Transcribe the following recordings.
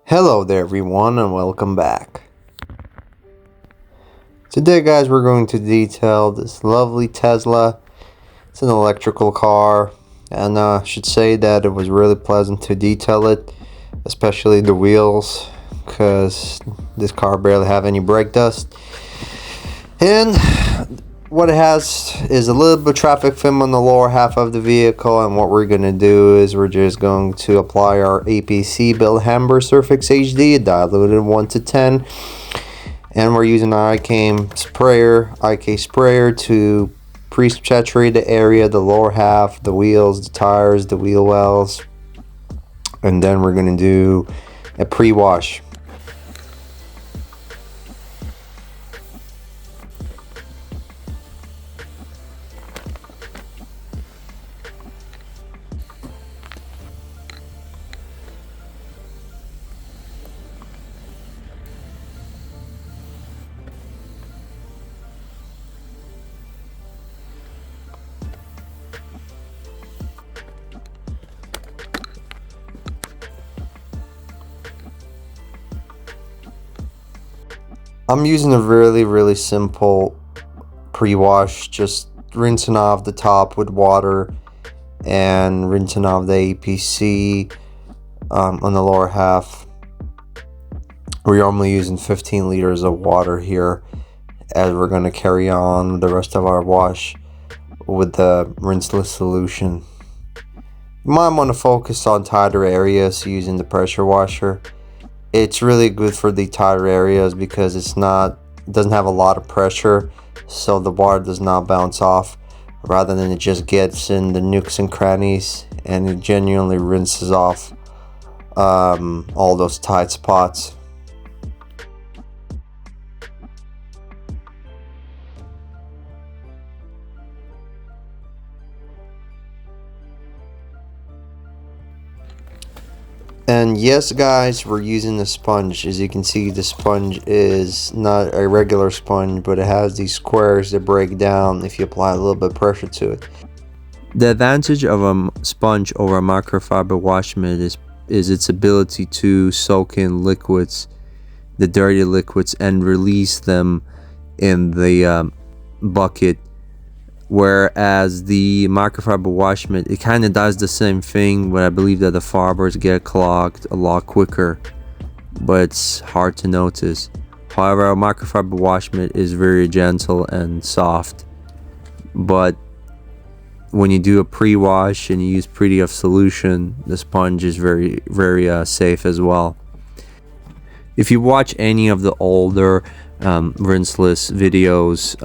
Hello there everyone and welcome back. Today guys we're going to detail this lovely Tesla. It's an electrical car and I should say that it was really pleasant to detail it, especially the wheels, because this car barely have any brake dust. And what it has is a little bit of traffic film on the lower half of the vehicle, and what we're going to do is we're just going to apply our APC Bill Hamber Surfix HD diluted 1 to 10, and we're using our IK sprayer to pre-saturate the area, the lower half, the wheels, the tires, the wheel wells, and then we're going to do a pre-wash. I'm using a really simple pre-wash, just rinsing off the top with water and rinsing off the APC on the lower half. We're only using 15 liters of water here, as we're going to carry on the rest of our wash with the rinseless solution. You might want to focus on tighter areas using the pressure washer. It's really good for the tighter areas because it doesn't have a lot of pressure, so the water does not bounce off, rather than it just gets in the nooks and crannies and it genuinely rinses off all those tight spots. And yes guys, we're using the sponge. As you can see, the sponge is not a regular sponge, but it has these squares that break down if you apply a little bit of pressure to it. The advantage of a sponge over a microfiber wash mitt is its ability to soak in liquids, the dirty liquids, and release them in the bucket. Whereas the microfiber wash mitt, it kind of does the same thing, but I believe that the fibers get clogged a lot quicker, but it's hard to notice. However, a microfiber wash mitt is very gentle and soft, but when you do a pre-wash and you use pre-off solution, the sponge is very safe as well. If you watch any of the older rinseless videos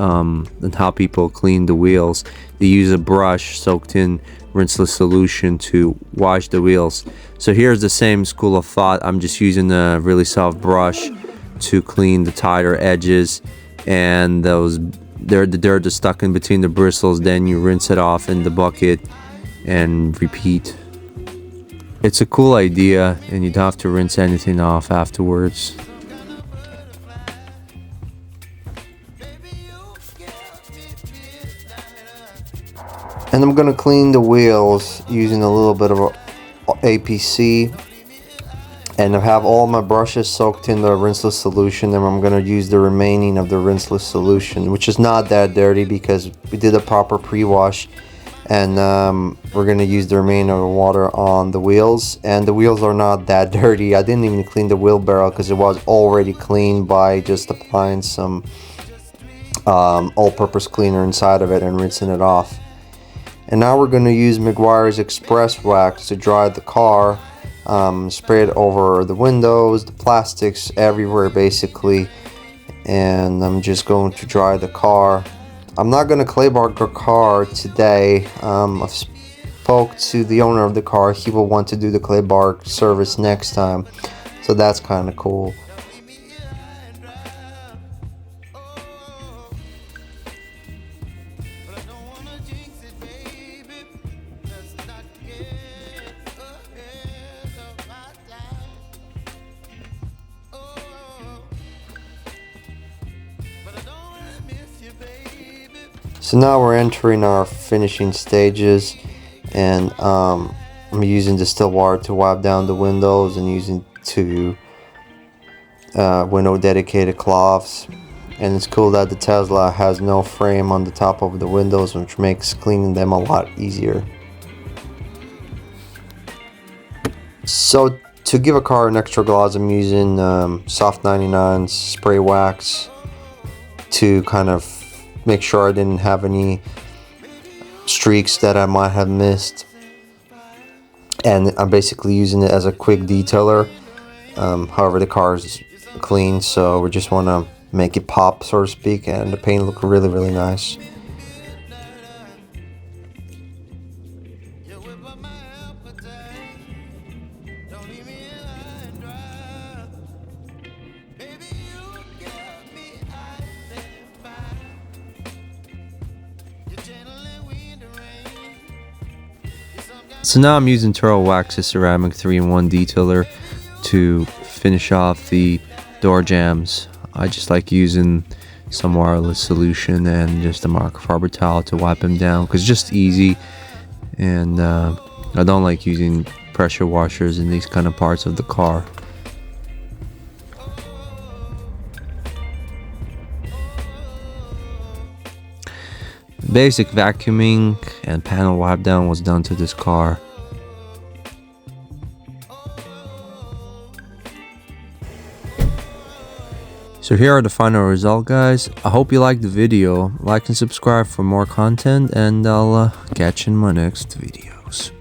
and how people clean the wheels, they use a brush soaked in rinseless solution to wash the wheels. So here's the same school of thought. I'm just using a really soft brush to clean the tighter edges and the dirt is stuck in between the bristles. Then you rinse it off in the bucket and repeat. It's a cool idea, and you don't have to rinse anything off afterwards. And I'm going to clean the wheels using a little bit of APC, and I have all my brushes soaked in the rinseless solution, and I'm going to use the remaining of the rinseless solution, which is not that dirty because we did a proper pre-wash, and we're going to use the remaining of the water on the wheels, and the wheels are not that dirty. I didn't even clean the wheel barrel because it was already cleaned by just applying some all-purpose cleaner inside of it and rinsing it off. And now we're going to use Meguiars Express Wax to dry the car, spray it over the windows, the plastics, everywhere basically. And I'm just going to dry the car. I'm not going to clay bark the car today. I've spoke to the owner of the car. He will want to do the clay bark service next time, so that's kind of cool. So now we're entering our finishing stages, and I'm using distilled water to wipe down the windows and using to window dedicated cloths. And it's cool that the Tesla has no frame on the top of the windows, which makes cleaning them a lot easier. So to give a car an extra gloss, I'm using soft 99 spray wax to kind of make sure I didn't have any streaks that I might have missed. And I'm basically using it as a quick detailer. However, the car is clean, so we just want to make it pop, so to speak, and the paint look really nice. So now I'm using Turo Wax's ceramic 3-in-1 detailer to finish off the door jambs. I just like using some wireless solution and just a microfiber towel to wipe them down, because it's just easy, and I don't like using pressure washers in these kind of parts of the car. Basic vacuuming and panel wipe down was done to this car. So here are the final result, guys. I hope you liked the video. Like and subscribe for more content, and I'll catch you in my next videos.